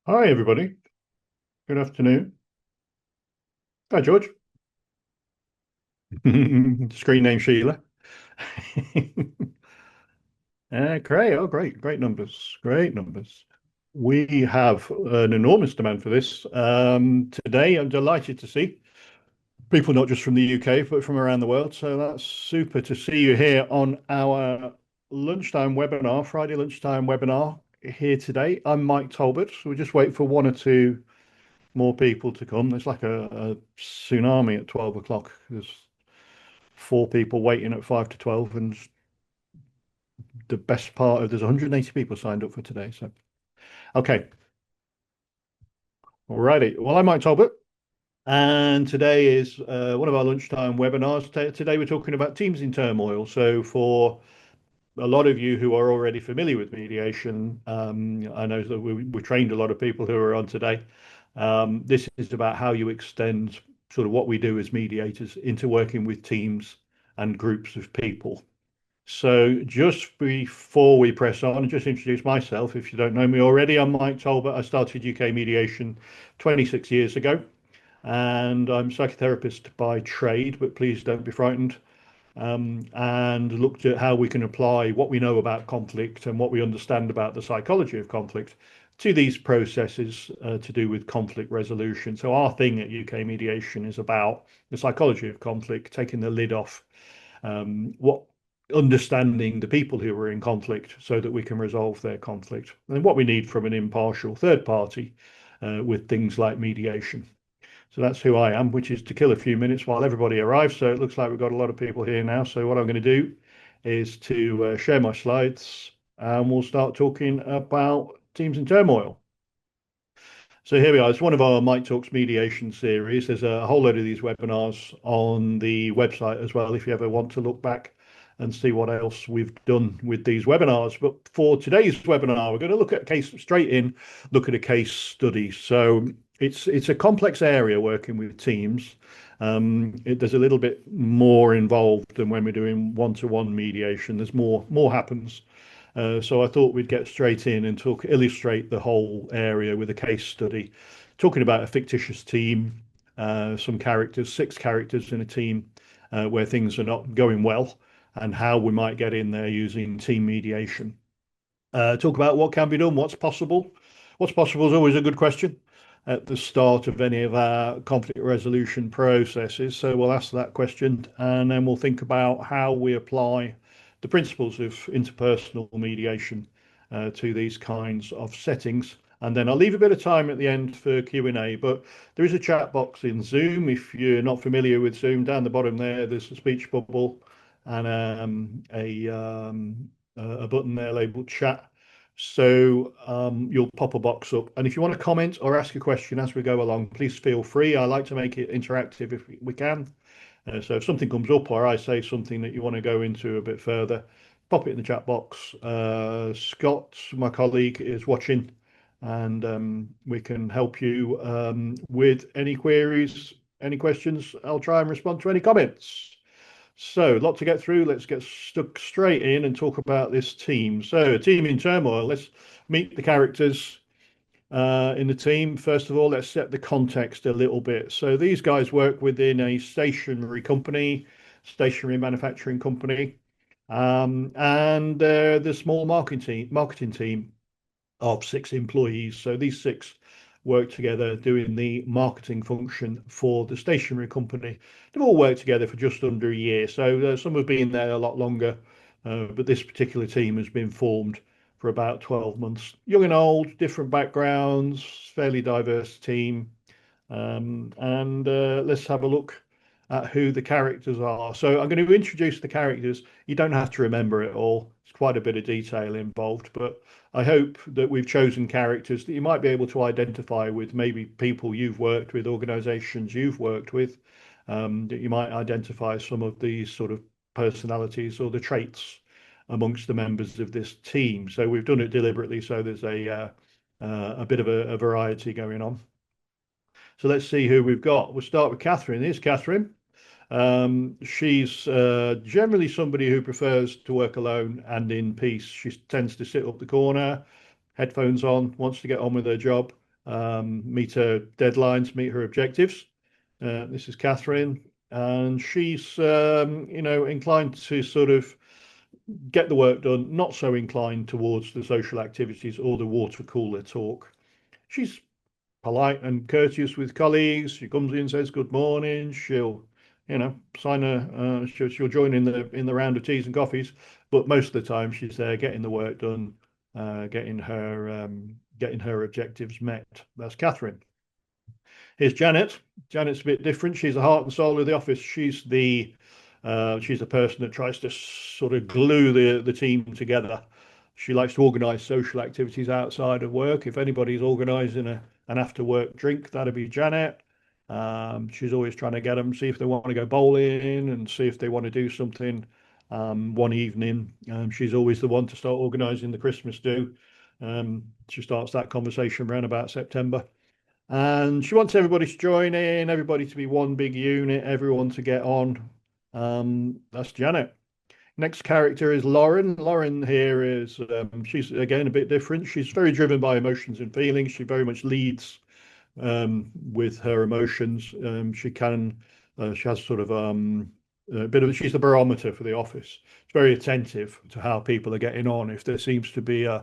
Hi, everybody. Good afternoon. Hi, George. Screen name Sheila. Great. Oh, great. Great numbers. Great numbers. We have an enormous demand for this. Today, I'm delighted to see people not just from the UK, but from around the world. So that's super to see you here on our lunchtime webinar, Friday lunchtime webinar here today. I'm Mike Talbot. So we'll just wait for one or two more people to come. There's like a tsunami at 12 o'clock. There's four people waiting at 5 to 12, and the best part of there's 180 people signed up for today. So, okay, alrighty. Well, I'm Mike Talbot, and today is one of our lunchtime webinars. Today we're talking about teams in turmoil. So, for a lot of you who are already familiar with mediation, I know that we trained a lot of people who are on today. This is about how you extend sort of what we do as mediators into working with teams and groups of people. So just before we press on, just introduce myself. If you don't know me already, I'm Mike Talbot. I started UK mediation 26 years ago, and I'm a psychotherapist by trade, but please don't be frightened. And looked at how we can apply what we know about conflict and what we understand about the psychology of conflict to these processes to do with conflict resolution. So our thing at UK mediation is about the psychology of conflict, taking the lid off what understanding the people who are in conflict so that we can resolve their conflict and what we need from an impartial third party with things like mediation. So that's who I am, which is to kill a few minutes while everybody arrives. So it looks like we've got a lot of people here now. So what I'm going to do is to share my slides and we'll start talking about teams in turmoil. So here we are. It's one of our Mike Talks mediation series. There's a whole load of these webinars on the website as well, if you ever want to look back and see what else we've done with these webinars. But for today's webinar, we're going to look at a case straight in, look at a case study. So it's a complex area working with teams. There's a little bit more involved than when we're doing one-to-one mediation. There's more happens. So I thought we'd get straight in and illustrate the whole area with a case study, talking about a fictitious team, some characters, six characters in a team where things are not going well, and how we might get in there using team mediation. Talk about what can be done, what's possible. What's possible is always a good question at the start of any of our conflict resolution processes. So we'll ask that question and then we'll think about how we apply the principles of interpersonal mediation to these kinds of settings. And then I'll leave a bit of time at the end for Q&A, but there is a chat box in Zoom. If you're not familiar with Zoom, down the bottom there's a speech bubble and a button there labeled chat. So you'll pop a box up. And if you want to comment or ask a question as we go along, please feel free. I like to make it interactive if we can. So if something comes up or I say something that you want to go into a bit further, pop it in the chat box. Scott, my colleague, is watching and we can help you with any queries, any questions. I'll try and respond to any comments. So, a lot to get through. Let's get stuck straight in and talk about this team. So, a team in turmoil. Let's meet the characters in the team. First of all, let's set the context a little bit. So, these guys work within a stationery company, stationery manufacturing company, and the small marketing team of six employees. So these six work together doing the marketing function for the stationery company. They've all worked together for just under a year. So some have been there a lot longer, but this particular team has been formed for about 12 months. Young and old, different backgrounds, fairly diverse team. And let's have a look at who the characters are. So I'm going to introduce the characters. You don't have to remember it all. It's quite a bit of detail involved, but I hope that we've chosen characters that you might be able to identify with, maybe people you've worked with, organizations you've worked with, that you might identify some of these sort of personalities or the traits amongst the members of this team. So we've done it deliberately, so there's a bit of a variety going on. So let's see who we've got. We'll start with Catherine. Here's Catherine. She's generally somebody who prefers to work alone and in peace. She tends to sit up the corner, headphones on, wants to get on with her job, meet her deadlines, meet her objectives. This is Catherine, and she's inclined to sort of get the work done, not so inclined towards the social activities or the water cooler talk. She's polite and courteous with colleagues. She comes in, says good morning. She'll, sign a. She'll join in the round of teas and coffees, but most of the time she's there getting the work done, getting her objectives met. That's Catherine. Here's Janet. Janet's a bit different. She's the heart and soul of the office. She's the person that tries to sort of glue the team together. She likes to organise social activities outside of work. If anybody's organising an after work drink, that'd be Janet. She's always trying to get them, see if they want to go bowling and see if they want to do something one evening. She's always the one to start organising the Christmas do. She starts that conversation around about September. And she wants everybody to join in, everybody to be one big unit, everyone to get on. That's Janet. Next character is Lauren. Lauren here is, she's again a bit different. She's very driven by emotions and feelings. She very much leads with her emotions. She has sort of a bit of, she's the barometer for the office. She's very attentive to how people are getting on. If there seems to be an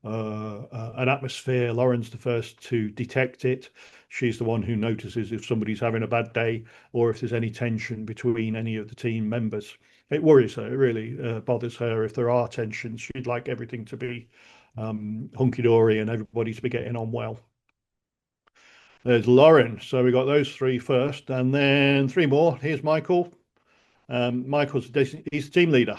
atmosphere, Lauren's the first to detect it. She's the one who notices if somebody's having a bad day or if there's any tension between any of the team members. It worries her, it really bothers her if there are tensions. She'd like everything to be hunky-dory and everybody to be getting on well. There's Lauren. So we got those three first, and then three more. Here's Michael. He's the team leader.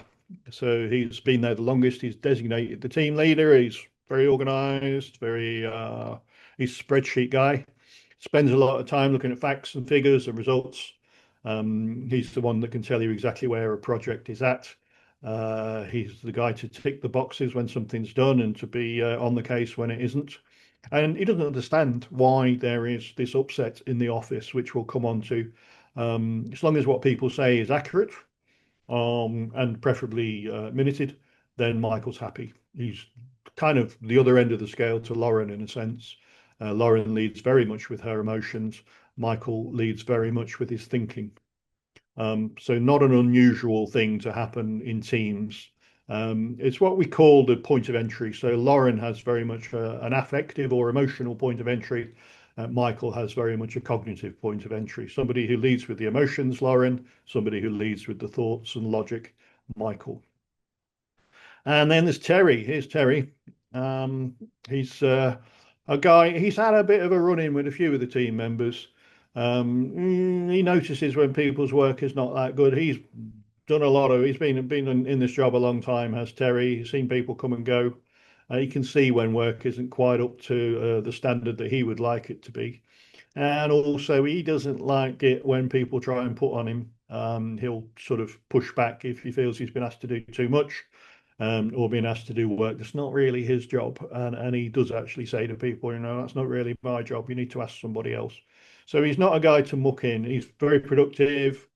So he's been there the longest. He's designated the team leader. He's very organized, he's a spreadsheet guy. Spends a lot of time looking at facts and figures and results. He's the one that can tell you exactly where a project is at. He's the guy to tick the boxes when something's done and to be on the case when it isn't. And he doesn't understand why there is this upset in the office, which we'll come on to. As long as what people say is accurate and preferably minuted, then Michael's happy. He's kind of the other end of the scale to Lauren in a sense. Lauren leads very much with her emotions. Michael leads very much with his thinking. So not an unusual thing to happen in teams. It's what we call the point of entry. So Lauren has very much an affective or emotional point of entry. Michael has very much a cognitive point of entry. Somebody who leads with the emotions, Lauren. Somebody who leads with the thoughts and logic, Michael. And then there's Terry. Here's Terry. He's a guy, he's had a bit of a run-in with a few of the team members. He notices when people's work is not that good. He's been in this job a long time, has Terry. He's seen people come and go. He can see when work isn't quite up to the standard that he would like it to be. And also, he doesn't like it when people try and put on him. He'll sort of push back if he feels he's been asked to do too much. Or being asked to do work that's not really his job. And he does actually say to people, that's not really my job. You need to ask somebody else. So he's not a guy to muck in. He's very productive.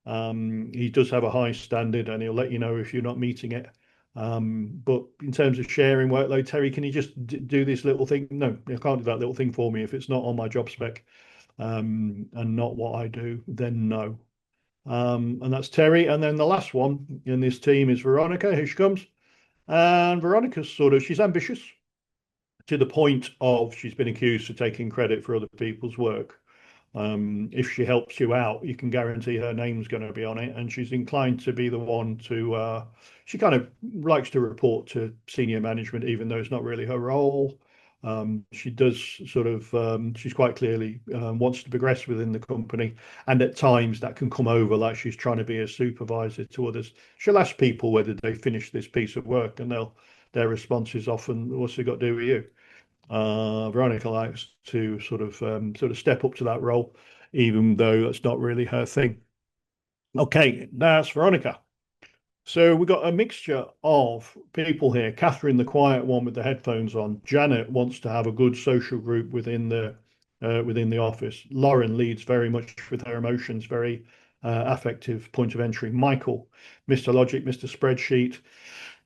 He does have a high standard and he'll let you know if you're not meeting it. But in terms of sharing workload, Terry, can you just do this little thing? No, you can't do that little thing for me. If it's not on my job spec and not what I do, then no. And that's Terry. And then the last one in this team is Veronica. Here she comes. And Veronica's she's ambitious to the point of she's been accused of taking credit for other people's work. If she helps you out, you can guarantee her name's going to be on it. And she's inclined to be the one she kind of likes to report to senior management, even though it's not really her role. She does she's quite clearly wants to progress within the company. And at times that can come over like she's trying to be a supervisor to others. She'll ask people whether they finish this piece of work and their response is often, what's it got to do with you? Veronica likes to sort of step up to that role, even though that's not really her thing. Okay, that's Veronica. So we've got a mixture of people here. Catherine, the quiet one with the headphones on. Janet wants to have a good social group within the office. Lauren leads very much with her emotions, very affective point of entry. Michael, Mr. Logic, Mr. Spreadsheet,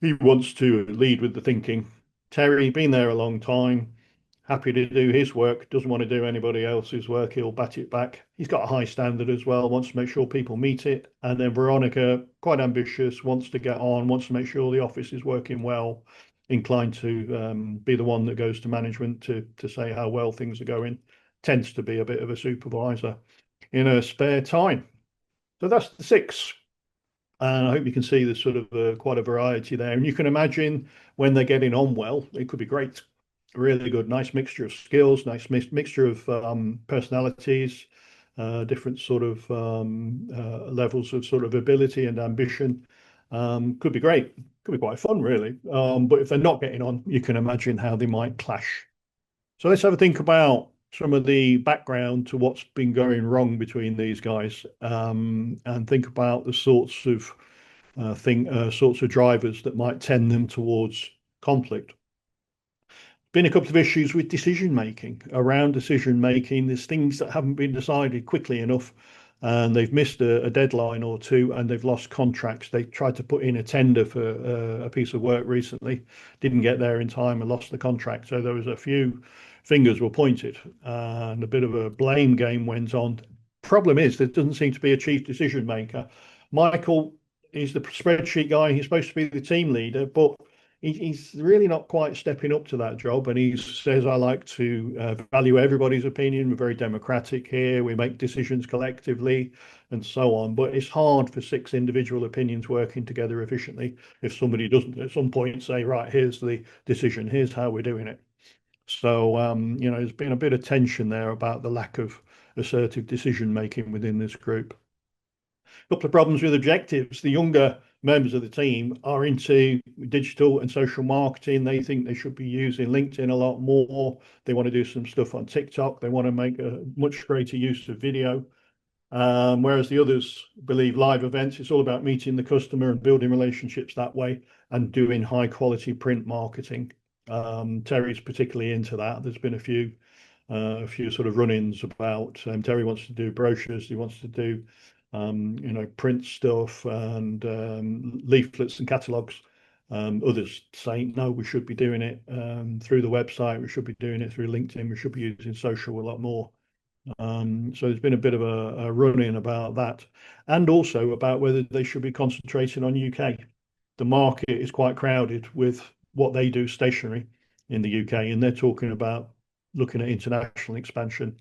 he wants to lead with the thinking. Terry, been there a long time, happy to do his work, doesn't want to do anybody else's work. He'll bat it back. He's got a high standard as well, wants to make sure people meet it. And then Veronica, quite ambitious, wants to get on, wants to make sure the office is working well, inclined to be the one that goes to management to say how well things are going, tends to be a bit of a supervisor in her spare time. So that's the six. And I hope you can see there's sort of quite a variety there. And you can imagine when they're getting on well, it could be great. Really good, nice mixture of skills, nice mixture of personalities, different sort of levels of sort of ability and ambition. Could be great. Could be quite fun, really. But if they're not getting on, you can imagine how they might clash. So let's have a think about some of the background to what's been going wrong between these guys, and think about the sorts of drivers that might tend them towards conflict. Been a couple of issues with decision making. Around decision making, there's things that haven't been decided quickly enough, and they've missed a deadline or two, and they've lost contracts. They tried to put in a tender for a piece of work recently, didn't get there in time, and lost the contract. So there was a few fingers were pointed, and a bit of a blame game went on. Problem is, there doesn't seem to be a chief decision maker. Michael is the spreadsheet guy. He's supposed to be the team leader, but he's really not quite stepping up to that job. And he says, I like to value everybody's opinion. We're very democratic here. We make decisions collectively and so on. But it's hard for six individual opinions working together efficiently if somebody doesn't at some point say, right, here's the decision, here's how we're doing it. So, there's been a bit of tension there about the lack of assertive decision making within this group. A couple of problems with objectives. The younger members of the team are into digital and social marketing. They think they should be using LinkedIn a lot more. They want to do some stuff on TikTok. They want to make a much greater use of video. Whereas the others believe live events, it's all about meeting the customer and building relationships that way and doing high quality print marketing. Terry's particularly into that. There's been a few sort of run-ins about Terry wants to do brochures, he wants to do print stuff and leaflets and catalogs. Others saying no, we should be doing it through the website, we should be doing it through LinkedIn, we should be using social a lot more. So there's been a bit of a run-in about that, and also about whether they should be concentrating on UK. The market is quite crowded with what they do stationary in the UK, and they're talking about looking at international expansion.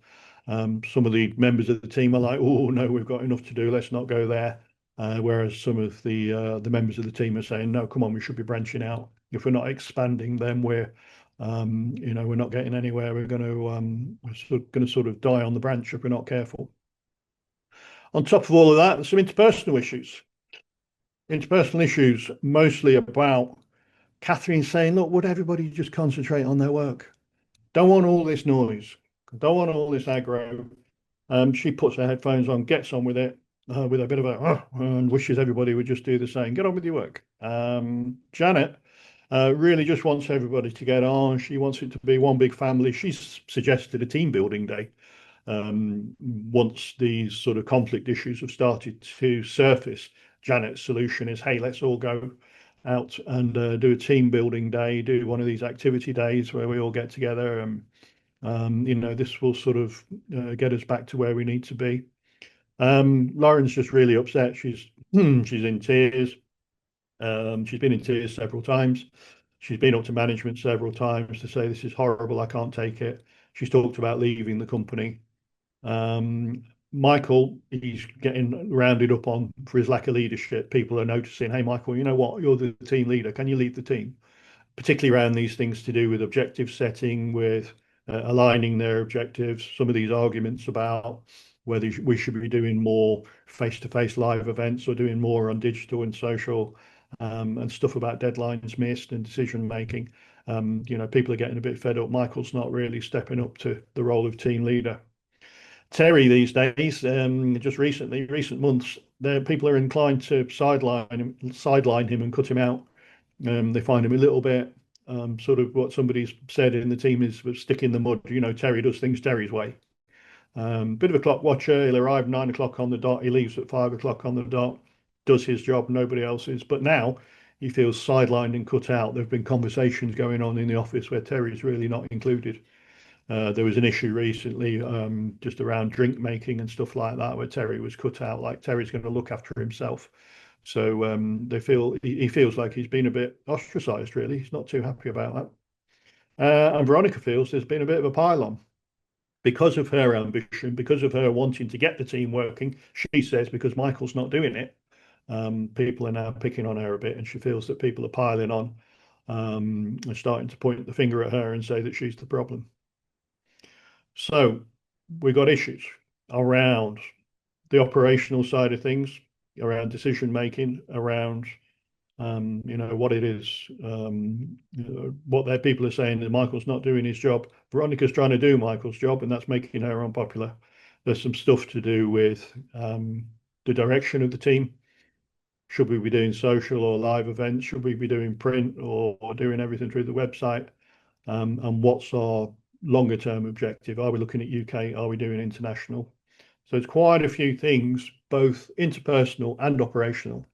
Some of the members of the team are like, oh no, we've got enough to do, let's not go there. Whereas some of the members of the team are saying, no, come on, we should be branching out. If we're not expanding, then we're not getting anywhere. We're going to sort of die on the branch if we're not careful. On top of all of that, there's some interpersonal issues. Interpersonal issues mostly about Catherine saying, look, would everybody just concentrate on their work? Don't want all this noise. Don't want all this aggro. She puts her headphones on, gets on with it, with a bit of and wishes everybody would just do the same. Get on with your work. Janet really just wants everybody to get on. She wants it to be one big family. She's suggested a team building day once these sort of conflict issues have started to surface. Janet's solution is, hey, let's all go out and do a team building day, do one of these activity days where we all get together, and this will sort of get us back to where we need to be. Lauren's just really upset. She's in tears. She's been in tears several times. She's been up to management several times to say, this is horrible, I can't take it. She's talked about leaving the company. Michael, he's getting rounded up on for his lack of leadership. People are noticing, hey, Michael, you know what? You're the team leader. Can you lead the team? Particularly around these things to do with objective setting, with aligning their objectives. Some of these arguments about whether we should be doing more face-to-face live events or doing more on digital and social, and stuff about deadlines missed and decision making. People are getting a bit fed up. Michael's not really stepping up to the role of team leader. Terry these days, just recent months, people are inclined to sideline him and cut him out. They find him a little bit sort of what somebody's said in the team is stick in the mud. Terry does things Terry's way. Bit of a clock watcher. He'll arrive 9 o'clock on the dot. He leaves at 5 o'clock on the dot. Does his job, nobody else's. But now he feels sidelined and cut out. There have been conversations going on in the office where Terry's really not included. There was an issue recently just around drink making and stuff like that, where Terry was cut out. Like Terry's going to look after himself. So they feel he feels like he's been a bit ostracized. Really, he's not too happy about that. And Veronica feels there's been a bit of a pile-on because of her ambition, because of her wanting to get the team working. She says because Michael's not doing it, people are now picking on her a bit, and she feels that people are piling on and starting to point the finger at her and say that she's the problem. So we've got issues around the operational side of things, around decision making, around what it is, what their people are saying that Michael's not doing his job. Veronica's trying to do Michael's job, and that's making her unpopular. There's some stuff to do with the direction of the team. Should we be doing social or live events? Should we be doing print or doing everything through the website? And what's our longer term objective? Are we looking at UK? Are we doing international? So it's quite a few things, both interpersonal and operational,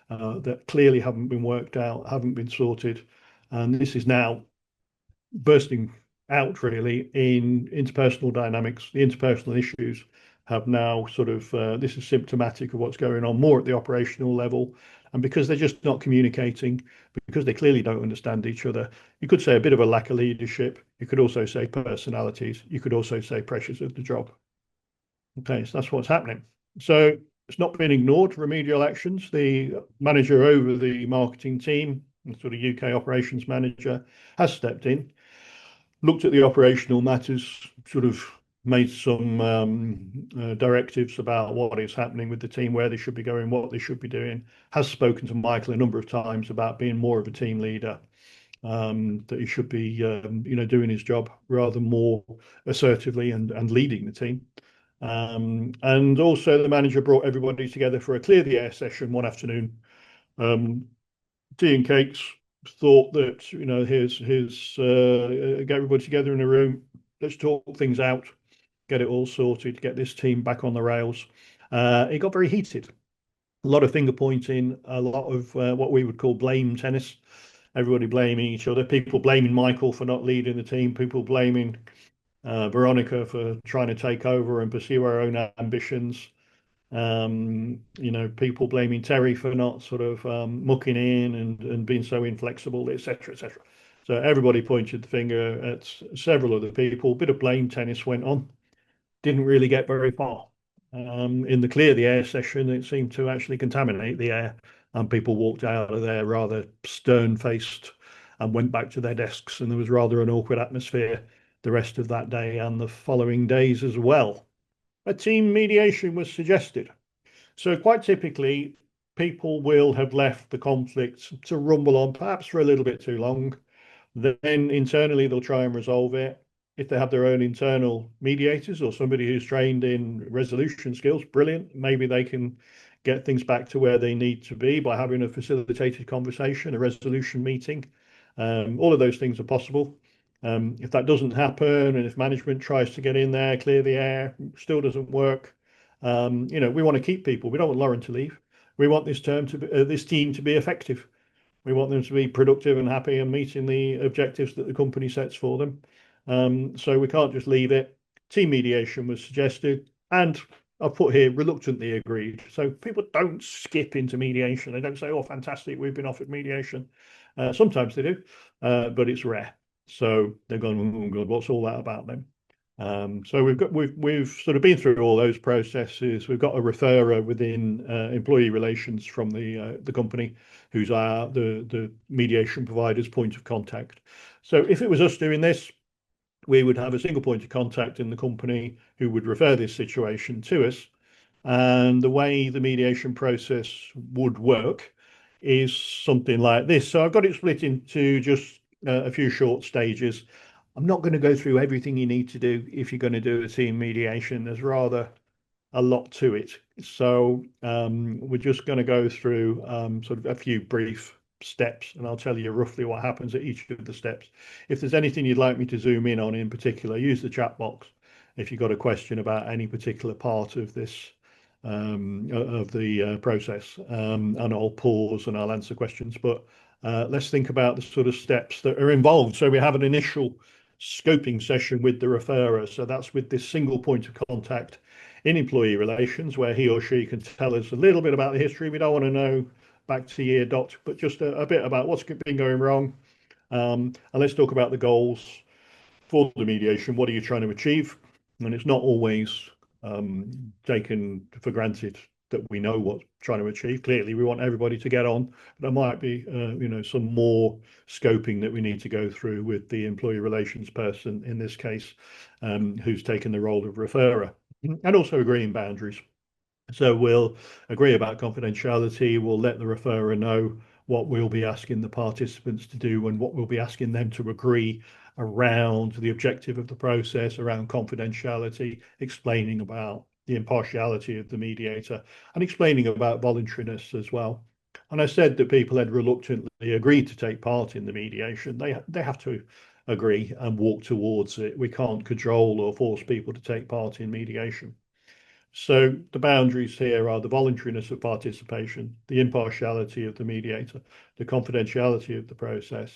that clearly haven't been worked out, haven't been sorted. And this is now bursting out really in interpersonal dynamics. The interpersonal issues have now sort of, this is symptomatic of what's going on more at the operational level. And because they're just not communicating, because they clearly don't understand each other, you could say a bit of a lack of leadership. You could also say personalities. You could also say pressures of the job. Okay, so that's what's happening. So it's not been ignored, remedial actions. The manager over the marketing team, the sort of UK operations manager, has stepped in, looked at the operational matters, sort of made some directives about what is happening with the team, where they should be going, what they should be doing, has spoken to Michael a number of times about being more of a team leader, that he should be, doing his job rather more assertively and leading the team. And also the manager brought everybody together for a clear the air session one afternoon. Tea and cakes, thought that, here's get everybody together in a room, let's talk things out, get it all sorted, get this team back on the rails. It got very heated. A lot of finger pointing, a lot of what we would call blame tennis. Everybody blaming each other, people blaming Michael for not leading the team, people blaming Veronica for trying to take over and pursue her own ambitions. People blaming Terry for not sort of mucking in and being so inflexible, etc., etc. So everybody pointed the finger at several other people. A bit of blame tennis went on. Didn't really get very far. In the clear the air session, it seemed to actually contaminate the air, and people walked out of there rather stern-faced and went back to their desks, and there was rather an awkward atmosphere the rest of that day and the following days as well. A team mediation was suggested. So quite typically, people will have left the conflict to rumble on, perhaps for a little bit too long. Then internally, they'll try and resolve it. If they have their own internal mediators or somebody who's trained in resolution skills, brilliant. Maybe they can get things back to where they need to be by having a facilitated conversation, a resolution meeting. All of those things are possible. If that doesn't happen, and if management tries to get in there, clear the air, still doesn't work, we want to keep people. We don't want Lauren to leave. We want this team to be effective. We want them to be productive and happy and meeting the objectives that the company sets for them. So we can't just leave it. Team mediation was suggested, and I've put here reluctantly agreed. So people don't skip into mediation. They don't say, "Oh, fantastic, we've been offered mediation." Sometimes they do, but it's rare. So they're going, "Oh God, what's all that about then?" So we've sort of been through all those processes. We've got a referrer within employee relations from the company, who's the mediation provider's point of contact. So if it was us doing this, we would have a single point of contact in the company who would refer this situation to us. And the way the mediation process would work is something like this. So I've got it split into just a few short stages. I'm not going to go through everything you need to do if you're going to do a team mediation. There's rather a lot to it. So we're just going to go through sort of a few brief steps, and I'll tell you roughly what happens at each of the steps. If there's anything you'd like me to zoom in on in particular, use the chat box if you've got a question about any particular part of this of the process, and I'll pause and I'll answer questions. But let's think about the sort of steps that are involved. So we have an initial scoping session with the referrer. So that's with this single point of contact in employee relations, where he or she can tell us a little bit about the history. We don't want to know back to year dot, but just a bit about what's been going wrong. And let's talk about the goals for the mediation. What are you trying to achieve? And it's not always taken for granted that we know what we're trying to achieve. Clearly, we want everybody to get on. But there might be, some more scoping that we need to go through with the employee relations person in this case, who's taken the role of referrer, and also agreeing boundaries. So we'll agree about confidentiality. We'll let the referrer know what we'll be asking the participants to do and what we'll be asking them to agree around the objective of the process, around confidentiality, explaining about the impartiality of the mediator, and explaining about voluntariness as well. And I said that people had reluctantly agreed to take part in the mediation. They have to agree and walk towards it. We can't cajole or force people to take part in mediation. So the boundaries here are the voluntariness of participation, the impartiality of the mediator, the confidentiality of the process,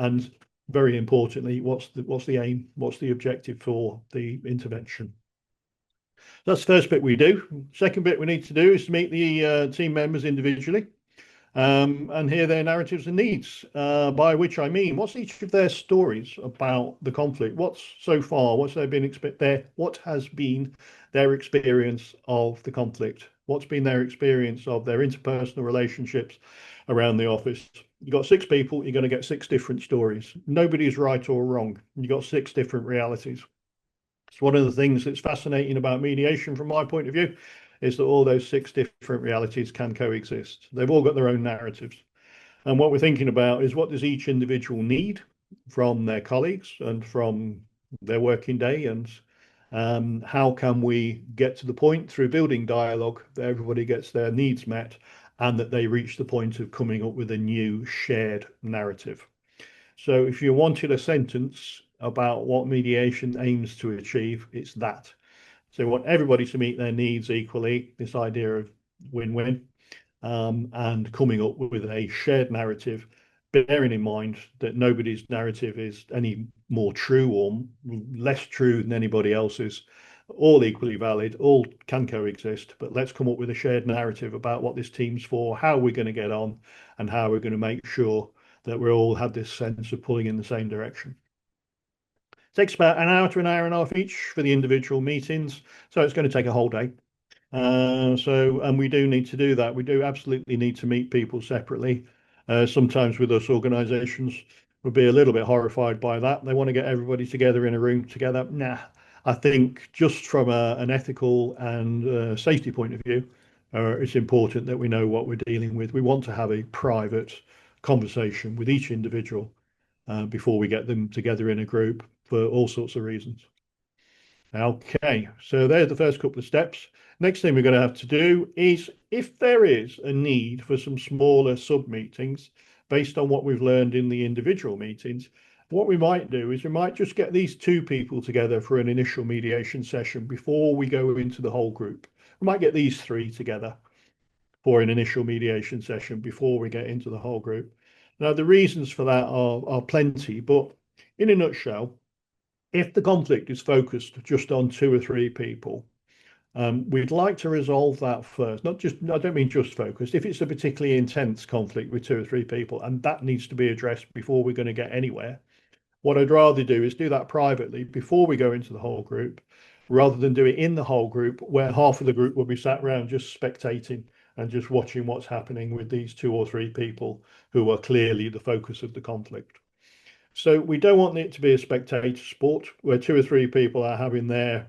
and very importantly, what's the aim, what's the objective for the intervention. That's the first bit we do. Second bit we need to do is to meet the team members individually and hear their narratives and needs, by which I mean, what's each of their stories about the conflict? What's so far, what has been their experience of the conflict? What's been their experience of their interpersonal relationships around the office? You've got 6 people, you're going to get 6 different stories. Nobody's right or wrong. You've got 6 different realities. It's one of the things that's fascinating about mediation from my point of view, is that all those 6 different realities can coexist. They've all got their own narratives. And what we're thinking about is, what does each individual need from their colleagues and from their working day? And how can we get to the point through building dialogue that everybody gets their needs met and that they reach the point of coming up with a new shared narrative? So if you wanted a sentence about what mediation aims to achieve, it's that. So we want everybody to meet their needs equally, this idea of win-win, and coming up with a shared narrative, bearing in mind that nobody's narrative is any more true or less true than anybody else's. All equally valid, all can coexist, but let's come up with a shared narrative about what this team's for, how we're going to get on, and how we're going to make sure that we all have this sense of pulling in the same direction. Takes about an hour to an hour and a half each for the individual meetings, so it's going to take a whole day. And we do need to do that. We do absolutely need to meet people separately. Sometimes with us organisations, we'll be a little bit horrified by that. They want to get everybody together in a room together. Nah, I think just from an ethical and safety point of view, it's important that we know what we're dealing with. We want to have a private conversation with each individual before we get them together in a group for all sorts of reasons. Okay, so there's the first couple of steps. Next thing we're going to have to do is, if there is a need for some smaller sub-meetings based on what we've learned in the individual meetings, what we might do is we might just get these 2 people together for an initial mediation session before we go into the whole group. We might get these 3 together for an initial mediation session before we get into the whole group. Now, the reasons for that are plenty, but in a nutshell, if the conflict is focused just on 2 or 3 people, we'd like to resolve that first. I don't mean just focused. If it's a particularly intense conflict with 2 or 3 people, and that needs to be addressed before we're going to get anywhere, what I'd rather do is do that privately before we go into the whole group, rather than do it in the whole group, where half of the group will be sat around just spectating and just watching what's happening with these 2 or 3 people who are clearly the focus of the conflict. So we don't want it to be a spectator sport where 2 or 3 people are having their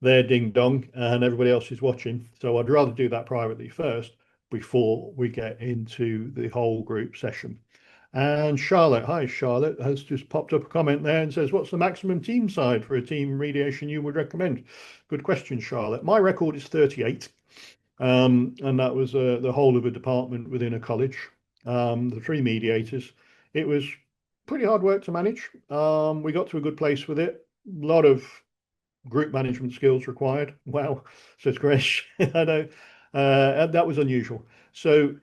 ding dong and everybody else is watching. So I'd rather do that privately first before we get into the whole group session. And Charlotte, hi Charlotte, has just popped up a comment there and says, what's the maximum team size for a team mediation you would recommend? Good question, Charlotte. My record is 38. And that was the whole of a department within a college. The 3 mediators. It was pretty hard work to manage. We got to a good place with it. A lot of group management skills required. Wow, says Gresh. I know that was unusual. So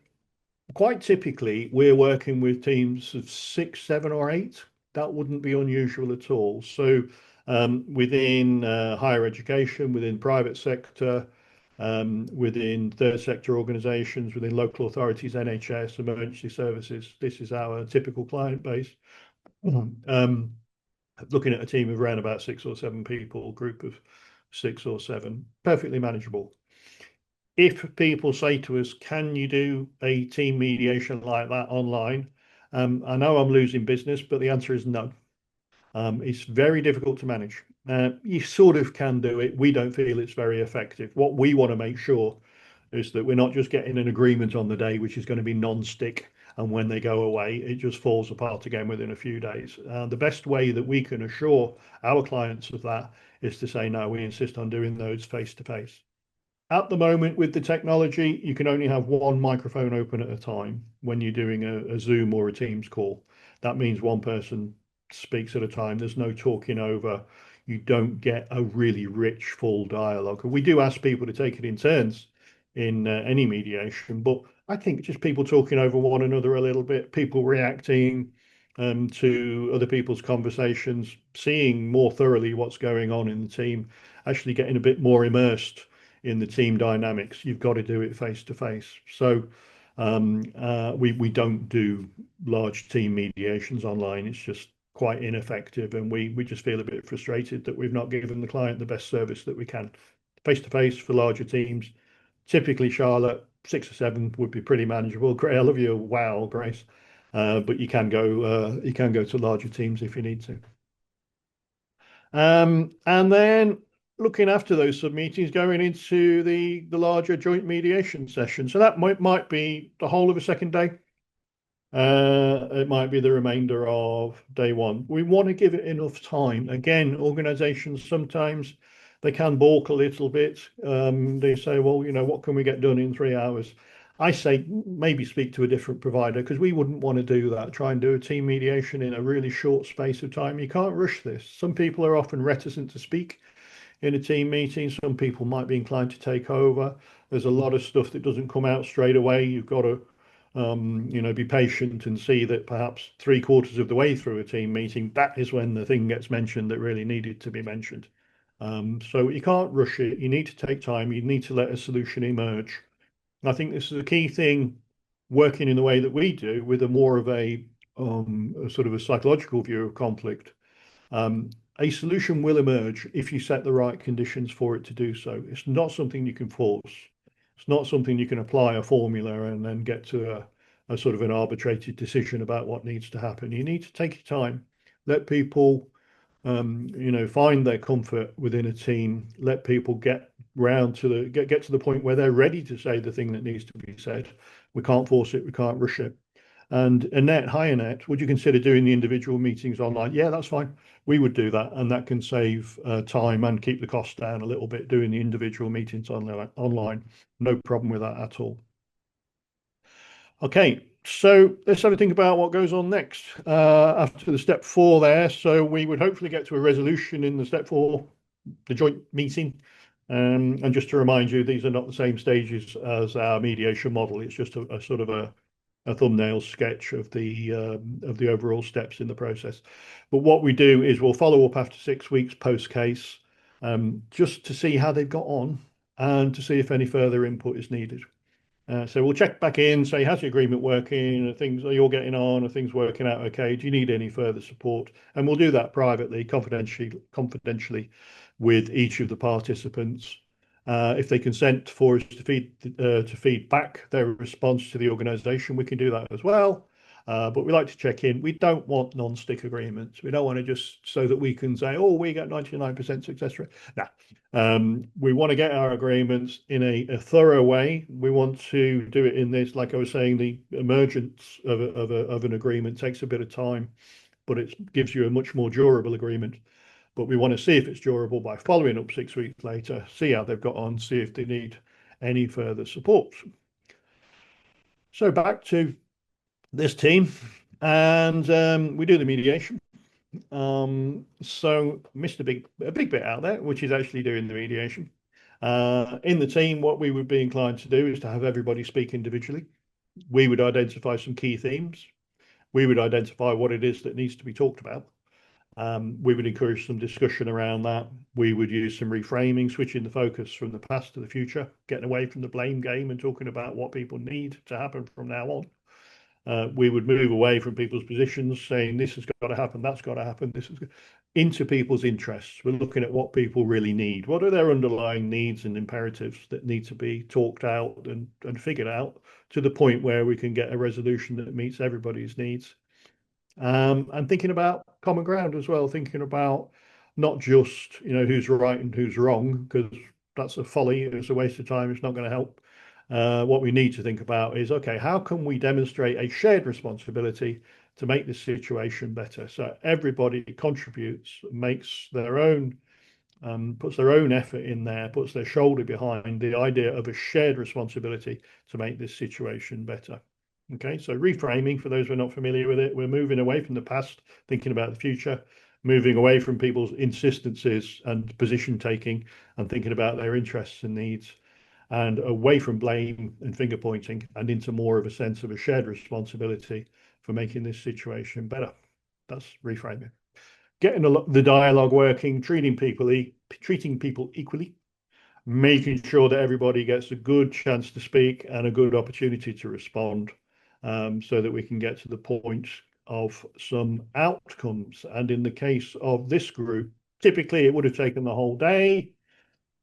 quite typically, we're working with teams of 6, 7, or 8. that wouldn't be unusual at all. So within higher education, within private sector, within third sector organisations, within local authorities, NHS, emergency services, this is our typical client base. Um, Looking at a team of around about 6 or 7 people, group of 6 or 7, perfectly manageable. If people say to us, can you do a team mediation like that online? I know I'm losing business, but the answer is no. It's very difficult to manage. You sort of can do it. We don't feel it's very effective. What we want to make sure is that we're not just getting an agreement on the day, which is going to be non-stick, and when they go away, it just falls apart again within a few days. The best way that we can assure our clients of that is to say, no, we insist on doing those face to face. At the moment, with the technology, you can only have one microphone open at a time when you're doing a Zoom or a Teams call. That means one person speaks at a time. There's no talking over. You don't get a really rich, full dialogue. We do ask people to take it in turns in any mediation, but I think just people talking over one another a little bit, people reacting to other people's conversations, seeing more thoroughly what's going on in the team, actually getting a bit more immersed in the team dynamics. You've got to do it face to face. So we don't do large team mediations online. It's just quite ineffective, and we just feel a bit frustrated that we've not given the client the best service that we can. Face to face for larger teams, typically Charlotte 6 or 7 would be pretty manageable. Great, I love you. Wow, Grace. But you can go to larger teams if you need to. And then looking after those sub meetings, going into the larger joint mediation session. So that might be the whole of a second day. It might be the remainder of day one. We want to give it enough time. Again, organizations sometimes they can balk a little bit. They say, well, what can we get done in 3 hours? I say maybe speak to a different provider because we wouldn't want to do that. Try and do a team mediation in a really short space of time. You can't rush this. Some people are often reticent to speak in a team meeting. Some people might be inclined to take over. There's a lot of stuff that doesn't come out straight away. You've got to be patient and see that perhaps 3/4 of the way through a team meeting, that is when the thing gets mentioned that really needed to be mentioned. So you can't rush it. You need to take time. You need to let a solution emerge. I think this is a key thing working in the way that we do with a more of a sort of a psychological view of conflict. Um, a solution will emerge if you set the right conditions for it to do so. It's not something you can force. It's not something you can apply a formula and then get to a sort of an arbitrated decision about what needs to happen. You need to take your time, let people, find their comfort within a team, let people get round to get to the point where they're ready to say the thing that needs to be said. We can't force it. We can't rush it. And Annette, hi Annette, would you consider doing the individual meetings online? Yeah, that's fine. We would do that, and that can save time and keep the cost down a little bit doing the individual meetings online. No problem with that at all. Okay, so let's have a think about what goes on next after the step 4 there. So we would hopefully get to a resolution in the step 4, the joint meeting. And just to remind you, these are not the same stages as our mediation model. It's just a sort of a thumbnail sketch of the overall steps in the process. But what we do is we'll follow up after 6 weeks post case, just to see how they've got on and to see if any further input is needed. So we'll check back in, say, how's the agreement working? Are you all getting on? Are things working out okay? Do you need any further support? And we'll do that privately, confidentially with each of the participants. If they consent for us to feed back their response to the organisation, we can do that as well. But we like to check in. We don't want non-stick agreements. We don't want to just so that we can say, oh, we get 99% success rate. No, we want to get our agreements in a thorough way. We want to do it in this, like I was saying, the emergence of an agreement takes a bit of time, but it gives you a much more durable agreement. But we want to see if it's durable by following up 6 weeks later, see how they've got on, see if they need any further support. So back to this team, and we do the mediation. So missed a big bit out there, which is actually doing the mediation. In the team, what we would be inclined to do is to have everybody speak individually. We would identify some key themes. We would identify what it is that needs to be talked about. We would encourage some discussion around that. We would use some reframing, switching the focus from the past to the future, getting away from the blame game and talking about what people need to happen from now on. We would move away from people's positions, saying this has got to happen, that's got to happen, this is into people's interests. We're looking at what people really need. What are their underlying needs and imperatives that need to be talked out and figured out to the point where we can get a resolution that meets everybody's needs. And thinking about common ground as well, thinking about not just who's right and who's wrong, because that's a folly, it's a waste of time, it's not going to help. What we need to think about is, okay, how can we demonstrate a shared responsibility to make this situation better? So everybody contributes, makes their own, puts their own effort in there, puts their shoulder behind the idea of a shared responsibility to make this situation better. Okay, so reframing, for those who are not familiar with it, we're moving away from the past, thinking about the future, moving away from people's insistencies and position taking and thinking about their interests and needs, and away from blame and finger pointing and into more of a sense of a shared responsibility for making this situation better. That's reframing. Getting the dialogue working, treating people equally, making sure that everybody gets a good chance to speak and a good opportunity to respond, so that we can get to the point of some outcomes. And in the case of this group, typically it would have taken the whole day,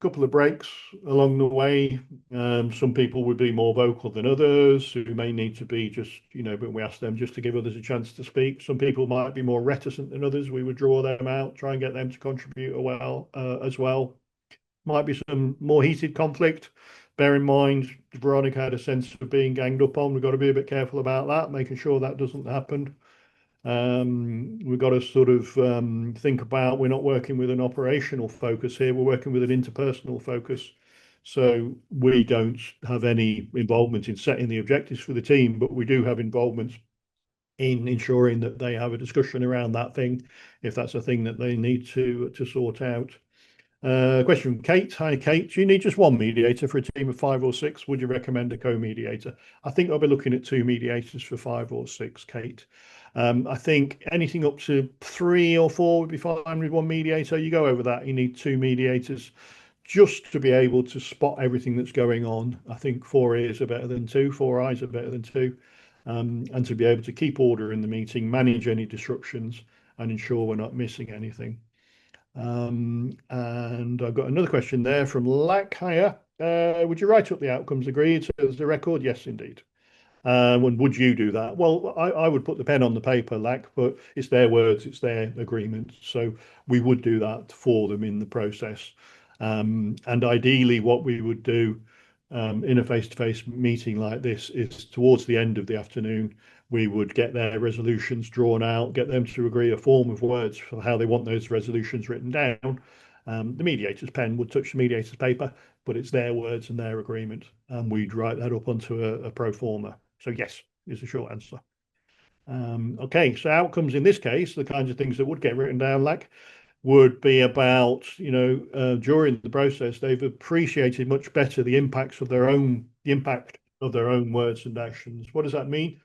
couple of breaks along the way. Some people would be more vocal than others who may need to be just, but we ask them just to give others a chance to speak. Some people might be more reticent than others. We would draw them out, try and get them to contribute as well. Might be some more heated conflict. Bear in mind, Veronica had a sense of being ganged up on. We've got to be a bit careful about that, making sure that doesn't happen. We've got to sort of think about, we're not working with an operational focus here, we're working with an interpersonal focus. So we don't have any involvement in setting the objectives for the team, but we do have involvement in ensuring that they have a discussion around that thing, if that's a thing that they need to sort out. Question from Kate. Hi, Kate. Do you need just one mediator for a team of 5 or 6? Would you recommend a co-mediator? I think I'll be looking at 2 mediators for 5 or 6, Kate. I think anything up to 3 or 4 would be fine with one mediator. You go over that, you need 2 mediators just to be able to spot everything that's going on. I think 4 ears are better than 2, 4 eyes are better than 2, and to be able to keep order in the meeting, manage any disruptions, and ensure we're not missing anything. And I've got another question there from Lack. Hiya. Would you write up the outcomes agreed so there's a record? Yes, indeed. And would you do that? Well, I would put the pen on the paper, Lack, but it's their words, it's their agreement. So we would do that for them in the process. And ideally, what we would do in a face-to-face meeting like this is towards the end of the afternoon, we would get their resolutions drawn out, get them to agree a form of words for how they want those resolutions written down. The mediator's pen would touch the mediator's paper, but it's their words and their agreement, and we'd write that up onto a pro forma. So yes, is the short answer. Okay, so outcomes in this case, the kinds of things that would get written down, like, would be about, during the process, they've appreciated much better the impact of their own words and actions. What does that mean?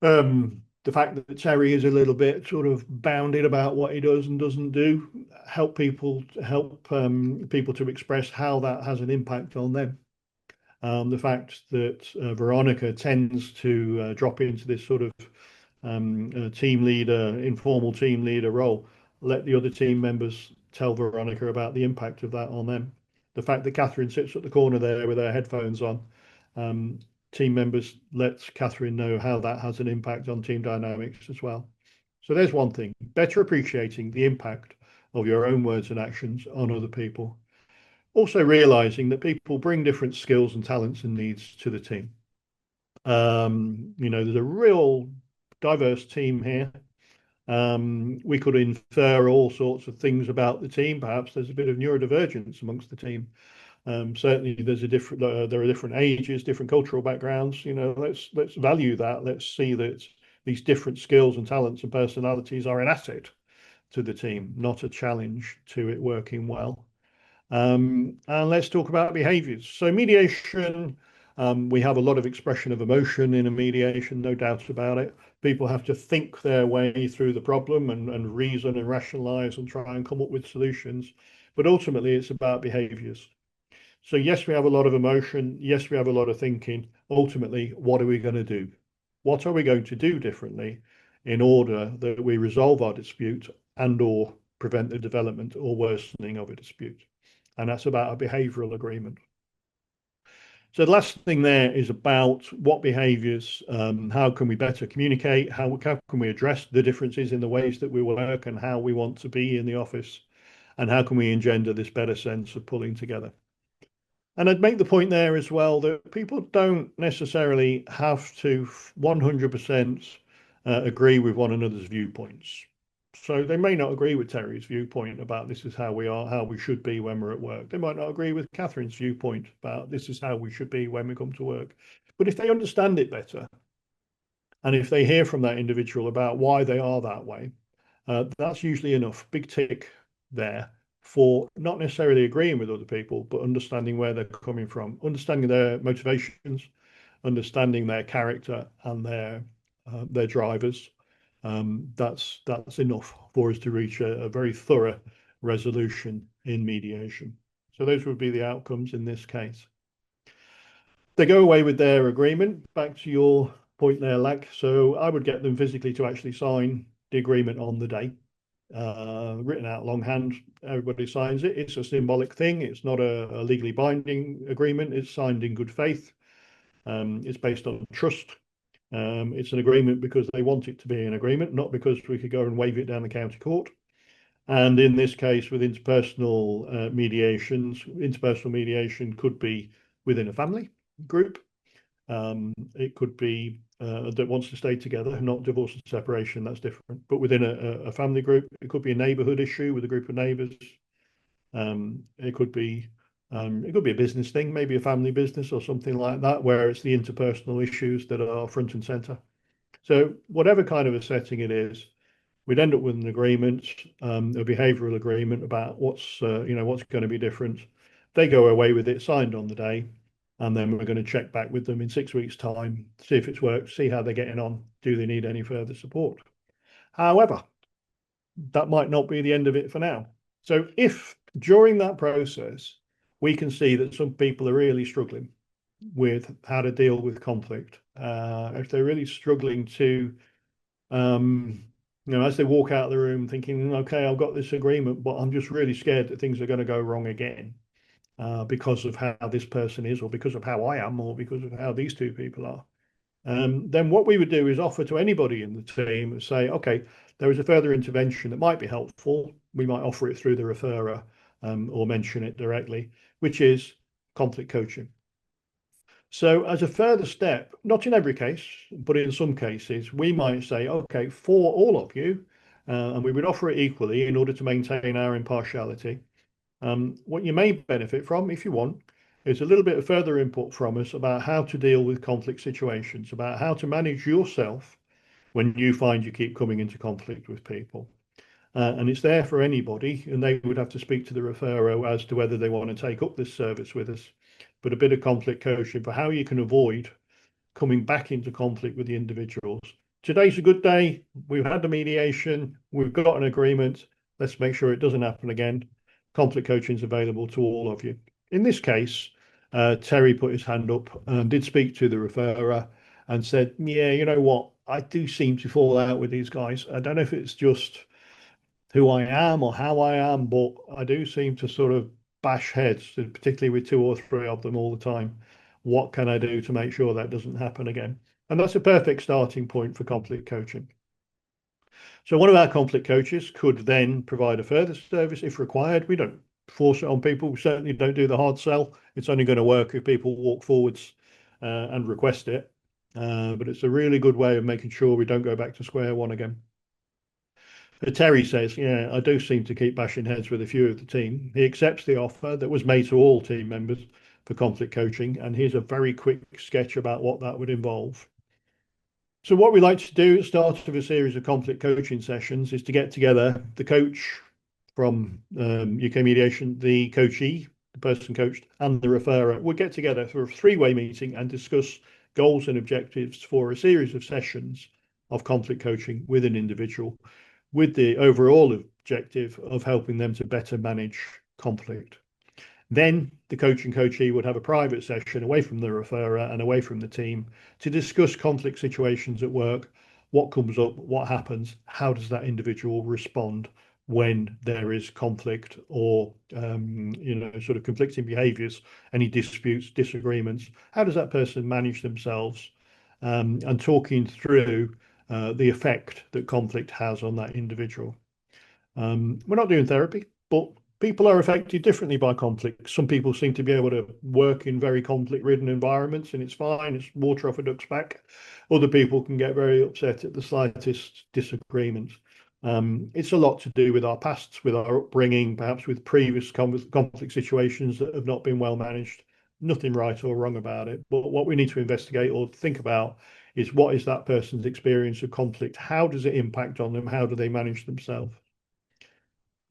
The fact that Terry is a little bit sort of bounded about what he does and doesn't do, help people to express how that has an impact on them. The fact that Veronica tends to drop into this sort of team leader, informal team leader role, let the other team members tell Veronica about the impact of that on them. The fact that Catherine sits at the corner there with her headphones on, team members let Catherine know how that has an impact on team dynamics as well. So there's one thing, better appreciating the impact of your own words and actions on other people. Also realizing that people bring different skills and talents and needs to the team. There's a real diverse team here. We could infer all sorts of things about the team. Perhaps there's a bit of neurodivergence amongst the team. Certainly, there are different ages, different cultural backgrounds. Let's value that. Let's see that these different skills and talents and personalities are an asset to the team, not a challenge to it working well. And let's talk about behaviors. So mediation, We have a lot of expression of emotion in a mediation, no doubt about it. People have to think their way through the problem and reason and rationalize and try and come up with solutions. But ultimately, it's about behaviors. So, yes, we have a lot of emotion. Yes, we have a lot of thinking. Ultimately, what are we going to do? What are we going to do differently in order that we resolve our dispute and or prevent the development or worsening of a dispute? And that's about a behavioral agreement. So the last thing there is about what behaviours, how can we better communicate, how can we address the differences in the ways that we work and how we want to be in the office, and how can we engender this better sense of pulling together. And I'd make the point there as well that people don't necessarily have to 100% agree with one another's viewpoints. So they may not agree with Terry's viewpoint about this is how we are, how we should be when we're at work. They might not agree with Catherine's viewpoint about this is how we should be when we come to work. But if they understand it better, and if they hear from that individual about why they are that way, that's usually enough. Big tick there for not necessarily agreeing with other people, but understanding where they're coming from, understanding their motivations, understanding their character and their drivers. That's enough for us to reach a very thorough resolution in mediation. So those would be the outcomes in this case. They go away with their agreement. Back to your point there, Lack. So I would get them physically to actually sign the agreement on the day, written out longhand. Everybody signs it. It's a symbolic thing. It's not a legally binding agreement. It's signed in good faith. It's based on trust. It's an agreement because they want it to be an agreement, not because we could go and wave it down the county court. And in this case, with interpersonal mediations, interpersonal mediation could be within a family group. It could be that wants to stay together, not divorce and separation, that's different. But within a family group, it could be a neighborhood issue with a group of neighbors. It could be a business thing, maybe a family business or something like that, where it's the interpersonal issues that are front and center. So whatever kind of a setting it is, we'd end up with an agreement, a behavioural agreement about what's going to be different. They go away with it, signed on the day, and then we're going to check back with them in 6 weeks' time, see if it's worked, see how they're getting on. Do they need any further support? However, that might not be the end of it for now. So if during that process we can see that some people are really struggling with how to deal with conflict, if they're really struggling to as they walk out of the room thinking, okay, I've got this agreement, but I'm just really scared that things are going to go wrong again because of how this person is, or because of how I am, or because of how these two people are. Then what we would do is offer to anybody in the team and say, okay, there is a further intervention that might be helpful. We might offer it through the referrer or mention it directly, which is conflict coaching. So as a further step, not in every case, but in some cases, we might say, okay, for all of you, and we would offer it equally in order to maintain our impartiality. What you may benefit from, if you want, is a little bit of further input from us about how to deal with conflict situations, about how to manage yourself when you find you keep coming into conflict with people. And it's there for anybody, and they would have to speak to the referrer as to whether they want to take up this service with us. But a bit of conflict coaching for how you can avoid coming back into conflict with the individuals. Today's a good day. We've had the mediation. We've got an agreement. Let's make sure it doesn't happen again. Conflict coaching is available to all of you. In this case, Terry put his hand up and did speak to the referrer and said, yeah, you know what? I do seem to fall out with these guys. I don't know if it's just who I am or how I am, but I do seem to sort of bash heads, particularly with two or three of them all the time. What can I do to make sure that doesn't happen again? And that's a perfect starting point for conflict coaching. So one of our conflict coaches could then provide a further service if required. We don't force it on people. We certainly don't do the hard sell. It's only going to work if people walk forwards and request it. But it's a really good way of making sure we don't go back to square one again. Terry says, yeah, I do seem to keep bashing heads with a few of the team. He accepts the offer that was made to all team members for conflict coaching, and here's a very quick sketch about what that would involve. So what we like to do at the start of a series of conflict coaching sessions is to get together the coach from UK Mediation, the coachee, the person coached, and the referrer would get together for a three-way meeting and discuss goals and objectives for a series of sessions of conflict coaching with an individual, with the overall objective of helping them to better manage conflict. Then the coach and coachee would have a private session away from the referrer and away from the team to discuss conflict situations at work, what comes up, what happens, how does that individual respond when there is conflict or sort of conflicting behaviours, any disputes, disagreements, how does that person manage themselves, and talking through the effect that conflict has on that individual. We're not doing therapy, but people are affected differently by conflict. Some people seem to be able to work in very conflict-ridden environments and it's fine, it's water off a duck's back. Other people can get very upset at the slightest disagreement. It's a lot to do with our pasts, with our upbringing, perhaps with previous conflict situations that have not been well managed. Nothing right or wrong about it. But what we need to investigate or think about is, what is that person's experience of conflict? How does it impact on them? How do they manage themselves?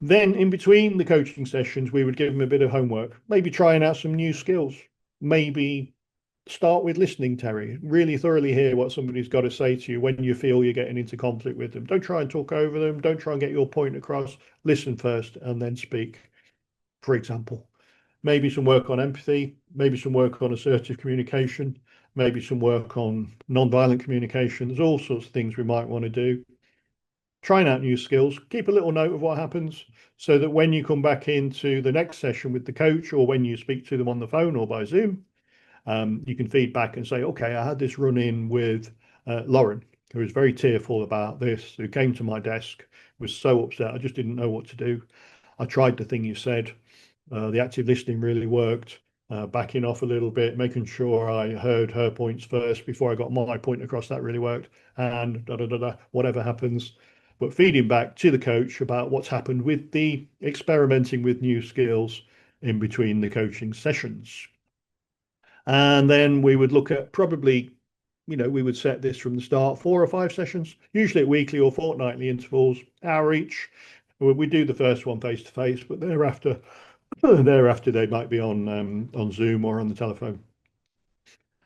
Then in between the coaching sessions, we would give them a bit of homework, maybe trying out some new skills, maybe start with listening, Terry. Really thoroughly hear what somebody's got to say to you when you feel you're getting into conflict with them. Don't try and talk over them. Don't try and get your point across. Listen first and then speak, for example. Maybe some work on empathy, maybe some work on assertive communication, maybe some work on non-violent communication. There's all sorts of things we might want to do. Trying out new skills, keep a little note of what happens so that when you come back into the next session with the coach, or when you speak to them on the phone or by Zoom, you can feed back and say, okay, I had this run in with Lauren, who was very tearful about this, who came to my desk, was so upset, I just didn't know what to do. I tried the thing you said. The active listening really worked. Backing off a little bit, making sure I heard her points first before I got my point across, that really worked. And whatever happens. But feeding back to the coach about what's happened with the experimenting with new skills in between the coaching sessions. And then we would look at probably, we would set this from the start, 4 or 5 sessions, usually at weekly or fortnightly intervals, hour each. We do the first one face to face, but thereafter they might be on Zoom or on the telephone.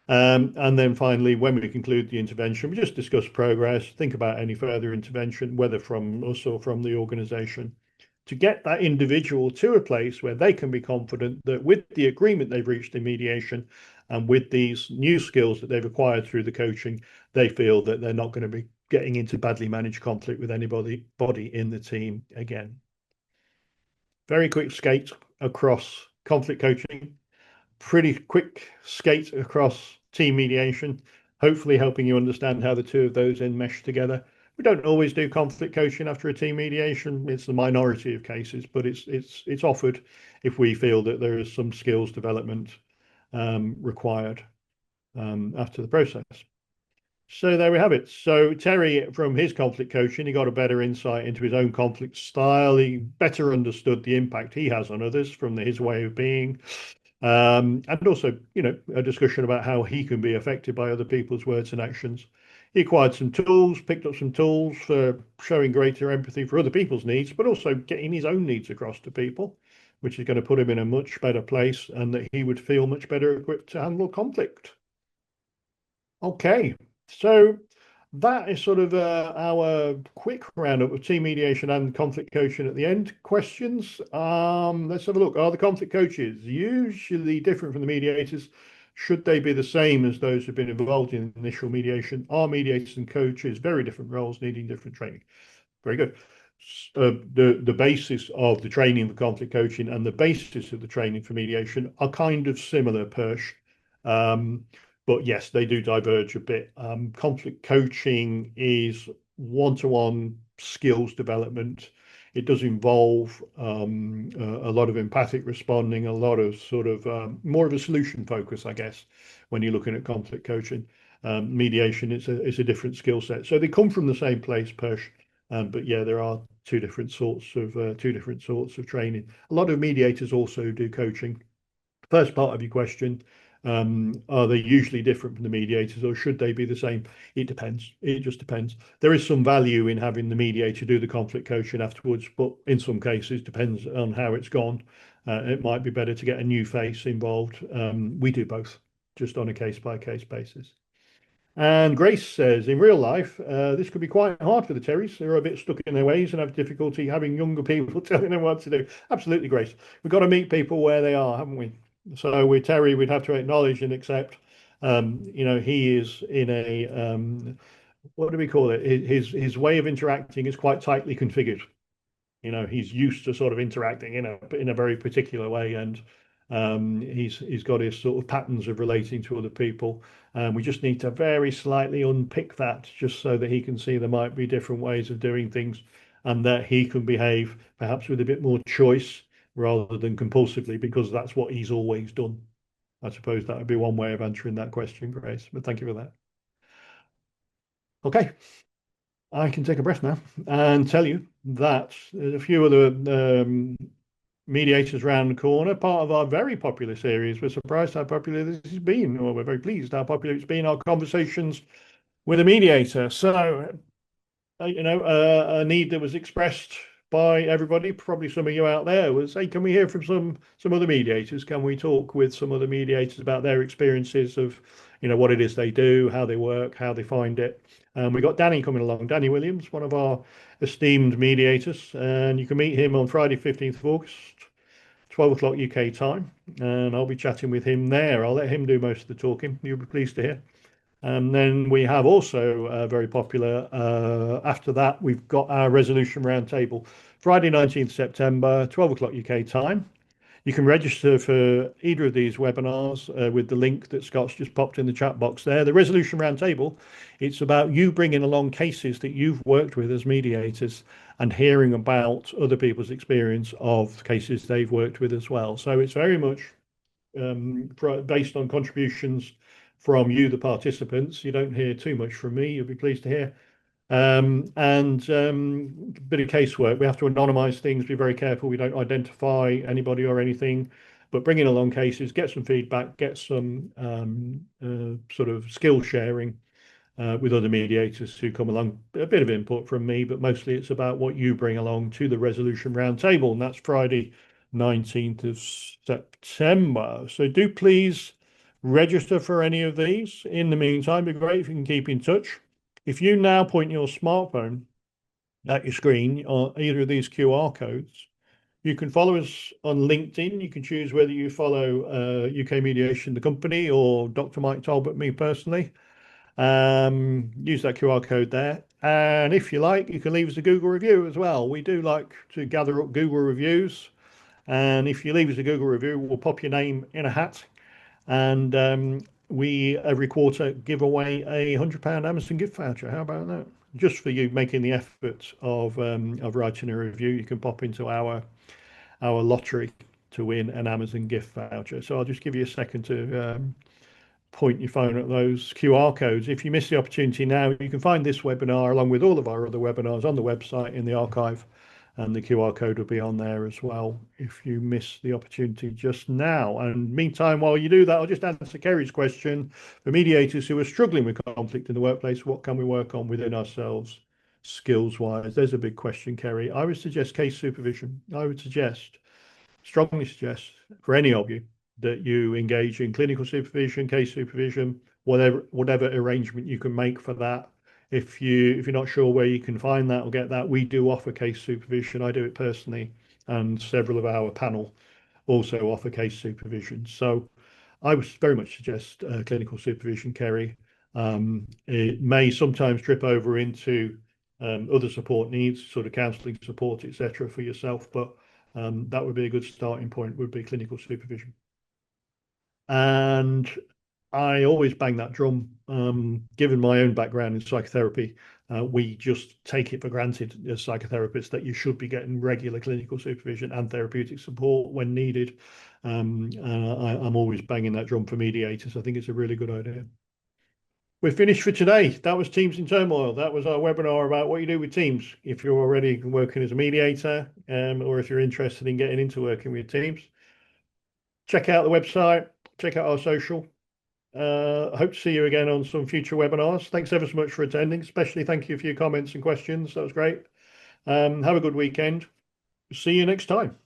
And then finally, when we conclude the intervention, we just discuss progress, think about any further intervention, whether from us or from the organisation, to get that individual to a place where they can be confident that with the agreement they've reached in mediation and with these new skills that they've acquired through the coaching, they feel that they're not going to be getting into badly managed conflict with anybody in the team again. Very quick skate across conflict coaching, pretty quick skate across team mediation, hopefully helping you understand how the two of those enmesh together. We don't always do conflict coaching after a team mediation. It's the minority of cases, but it's offered if we feel that there is some skills development required after the process. So there we have it. So Terry, from his conflict coaching, he got a better insight into his own conflict style. He better understood the impact he has on others from his way of being. And also, a discussion about how he can be affected by other people's words and actions. He acquired some tools, picked up some tools for showing greater empathy for other people's needs, but also getting his own needs across to people, which is going to put him in a much better place and that he would feel much better equipped to handle conflict. Okay, so that is sort of our quick roundup of team mediation and conflict coaching at the end. Questions? Let's have a look. Are the conflict coaches usually different from the mediators? Should they be the same as those who've been involved in initial mediation? Are mediators and coaches very different roles needing different training? Very good. The basis of the training for conflict coaching and the basis of the training for mediation are kind of similar, Persh. But yes, they do diverge a bit. Conflict coaching is one-to-one skills development. It does involve a lot of empathic responding, a lot of sort of more of a solution focus, I guess, when you're looking at conflict coaching. Mediation is a different skill set. So they come from the same place, Persh. But yeah, there are two different sorts of training. A lot of mediators also do coaching. First part of your question. Are they usually different from the mediators, or should they be the same? It depends. It just depends. There is some value in having the mediator do the conflict coaching afterwards, but in some cases, depends on how it's gone. it might be better to get a new face involved. We do both, just on a case-by-case basis. And Grace says, in real life, this could be quite hard for the Terrys. They're a bit stuck in their ways and have difficulty having younger people telling them what to do. Absolutely, Grace. We've got to meet people where they are, haven't we? So with Terry, we'd have to acknowledge and accept, he is in a, what do we call it? His way of interacting is quite tightly configured. He's used to sort of interacting in a very particular way, and he's got his sort of patterns of relating to other people. We just need to very slightly unpick that, just so that he can see there might be different ways of doing things, and that he can behave perhaps with a bit more choice rather than compulsively, because that's what he's always done. I suppose that would be one way of answering that question, Grace. But thank you for that. Okay. I can take a breath now and tell you that there's a few other mediators around the corner, part of our very popular series. We're surprised how popular this has been, or we're very pleased how popular it's been, our conversations with a mediator. So, a need that was expressed by everybody, probably some of you out there, was, hey, can we hear from some other mediators? Can we talk with some other mediators about their experiences of, what it is they do, how they work, how they find it? We got Danny coming along, Danny Williams, one of our esteemed mediators, and you can meet him on Friday, 15th of August, 12 o'clock UK time, and I'll be chatting with him there. I'll let him do most of the talking. You'll be pleased to hear. And then we have also very popular, after that, we've got our resolution roundtable, Friday, 19th September, 12 o'clock UK time. You can register for either of these webinars with the link that Scott's just popped in the chat box there. The resolution roundtable, it's about you bringing along cases that you've worked with as mediators and hearing about other people's experience of cases they've worked with as well. So it's very much based on contributions from you, the participants. You don't hear too much from me, you'll be pleased to hear. And a bit of casework. We have to anonymize things, be very careful we don't identify anybody or anything, but bringing along cases, get some feedback, get some sort of skill sharing with other mediators who come along. A bit of input from me, but mostly it's about what you bring along to the resolution roundtable, and that's Friday, 19th of September. So do please register for any of these. In the meantime, it'd be great if you can keep in touch. If you now point your smartphone at your screen on either of these QR codes, you can follow us on LinkedIn. You can choose whether you follow UK Mediation, the company, or Dr. Mike Talbot, me personally. Use that QR code there. And if you like, you can leave us a Google review as well. We do like to gather up Google reviews. And if you leave us a Google review, we'll pop your name in a hat. And we every quarter give away a £100 Amazon gift voucher. How about that? Just for you making the effort of writing a review, you can pop into our lottery to win an Amazon gift voucher. So I'll just give you a second to point your phone at those QR codes. If you miss the opportunity now, you can find this webinar along with all of our other webinars on the website in the archive, and the QR code will be on there as well if you miss the opportunity just now. And meantime, while you do that, I'll just answer Kerry's question. For mediators who are struggling with conflict in the workplace, what can we work on within ourselves skills-wise? There's a big question, Kerry. I would suggest case supervision. I would strongly suggest for any of you that you engage in clinical supervision, case supervision, whatever arrangement you can make for that. If you're not sure where you can find that or get that, we do offer case supervision. I do it personally, and several of our panel also offer case supervision. So I would very much suggest clinical supervision, Kerry. It may sometimes trip over into other support needs, sort of counselling support, etc., for yourself, but that would be a good starting point, would be clinical supervision. And I always bang that drum. Given my own background in psychotherapy, we just take it for granted as psychotherapists that you should be getting regular clinical supervision and therapeutic support when needed. I'm always banging that drum for mediators. I think it's a really good idea. We're finished for today. That was Teams in Turmoil. That was our webinar about what you do with teams. If you're already working as a mediator, or if you're interested in getting into working with teams, check out the website, check out our social. I hope to see you again on some future webinars. Thanks ever so much for attending. Especially thank you for your comments and questions. That was great. Have a good weekend. See you next time.